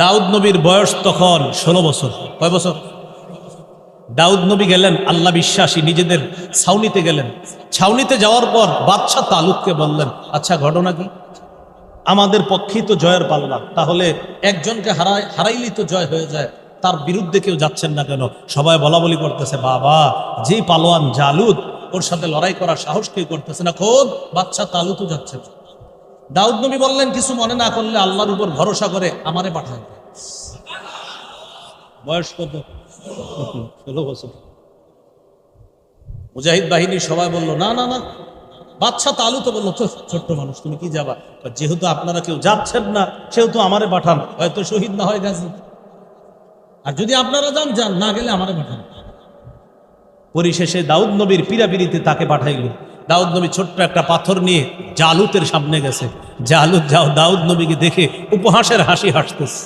দাউদ নবীর বয়স তখন 16 বছর। কয় বছর? দাউদ নবী গেলেন, আল্লাহ বিশ্বাসী, নিজেদের ছাউনিতে গেলেন। ছাউনিতে যাওয়ার পর বাদশাহ তালুককে বললেন, আচ্ছা ঘটনা কি? আমাদের পক্ষেই তো জয়ের পাল্লা, তাহলে একজনকে হারাইলি তো জয় হয়ে যায়, তার বিরুদ্ধে কেউ যাচ্ছেন না কেন? সবাই বলা বলি করতেছে, বাবা যে পালোয়ান জালুদ, ওর সাথে লড়াই করার সাহস কেউ করতেছে না, খোদ বাদশাহ তালুকও যাচ্ছে। দাউদ নবী বললেন, কিছু মনে না করলে আল্লাহর উপর ভরসা করে আমারে পাঠান। বয়স কত? 16 বছর। মুজাহিদ বাহিনী সবাই বলল, না না না। বাদশাহ তালু তো বললো, ছোট্ট মানুষ, তুমি কি যাবা? যেহেতু আপনারা কেউ যাচ্ছেন না, সেহেতু আমারে পাঠান, হয়তো শহীদ না হয় গাজী। আর যদি আপনারা যান, যান, না গেলে আমারে পাঠান। পরিশেষে দাউদ নবীর পীড়াপিড়িতে তাকে পাঠাইল। দাউদ নবী ছোট্ট একটা পাথর নিয়ে জালুতের সামনে গেছে। জালুত দাউদ নবীকে দেখে উপহাসের হাসি হাসতেছে।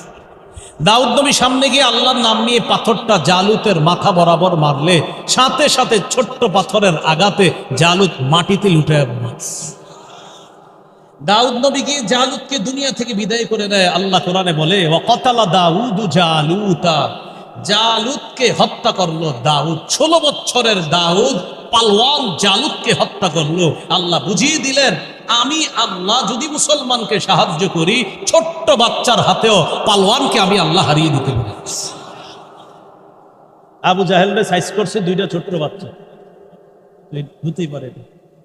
দাউদ নবী সামনে গিয়ে আল্লাহর নাম নিয়ে পাথরটা জালুতের মাথা বরাবর মারলে সাথে সাথে ছোট্ট পাথরের আঘাতে জালুত মাটিতে লুটে। দাউদ নবী গিয়ে জালুতকে দুনিয়া থেকে বিদায় করে দেয়। আল্লাহ কোরআনে বলে, ওয়াকাতালা দাউদ জালুতা, জালুতকে হত্যা করলো দাউদ। 16 বছরের দাউদ পালওয়ান জালুতকে হত্যা করলো। আল্লাহ বুঝিয়ে দিলেন, আমি আল্লাহ যদি মুসলমানকে সাহায্য করি, ছোট্ট বাচ্চার হাতেও পালওয়ানকে আমি আল্লাহ হারিয়ে দিতে পারি। আবু জাহেলরে সাইজ করছে 2টা ছোট্ট বাচ্চা, হতেই পারে।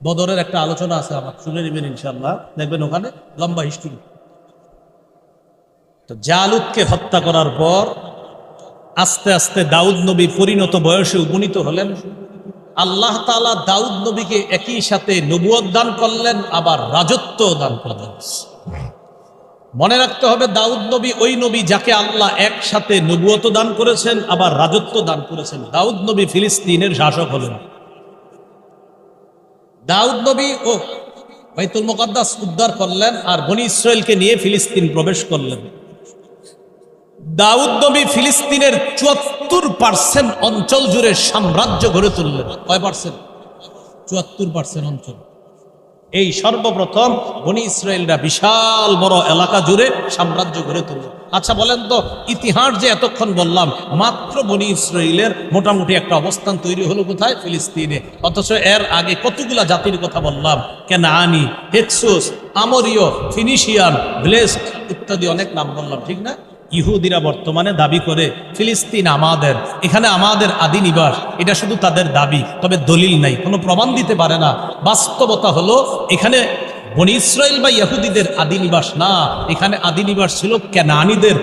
বদরের একটা আলোচনা আছে, আমার শুনে নেবেন ইনশাআল্লাহ, দেখবেন ওখানে লম্বা হিস্ট্রি। তো জালুতকে হত্যা করার পর আস্তে আস্তে দাউদ নবী পরিণত বয়সে উপনীত হলেন। আল্লাহ তাআলা দাউদ নবীকে একই সাথে নবুয়ত দান করলেন, আবার রাজত্ব দান করলেন। মনে রাখতে হবে, দাউদ নবী ওই নবী যাকে আল্লাহ একসাথে নবুয়ত দান করেছেন, আবার রাজত্ব দান করেছেন। দাউদ নবী ফিলিস্তিনের শাসক হলেন। দাউদ নবী ও বাইতুল মুকাদ্দাস উদ্ধার করলেন, আর বনী ইসরায়েলকে নিয়ে ফিলিস্তিন প্রবেশ করলেন। দাউদ নবী ফিলিস্তিনের 74% অঞ্চল জুড়ে সাম্রাজ্য গড়ে তুললেন। কয় পার্সেন্ট? 74% অঞ্চল। এই সর্বপ্রথম বনী ইসরায়েলরা বিশাল বড় এলাকা জুড়ে সাম্রাজ্য গড়ে তুলল। আচ্ছা বলেন তো, ইতিহাস যে এতক্ষণ বললাম, মাত্র বনী ইসরায়েলের মোটামুটি একটা অবস্থান তৈরি হলো কোথায়? ফিলিস্তিনে। অথচ এর আগে কতগুলা জাতির কথা বললাম, কেনানি, হেক্সুস, আমরীয়, ফিনিশিয়ান, ব্লেসড ইত্যাদি অনেক নাম বললাম, ঠিক না? ইহুদিরা বর্তমানে দাবি করে ফিলিস্তিন আমাদের, এখানে আমাদের আদি নিবাস। এটা শুধু তাদের দাবি, তবে দলিল নাই, কোনো প্রমাণ দিতে পারে না। বাস্তবতা হলো, এখানে বনী ইসরায়েল বা ইহুদিদের আদি নিবাস না, এখানে আদি নিবাস ছিল কেনানীদের।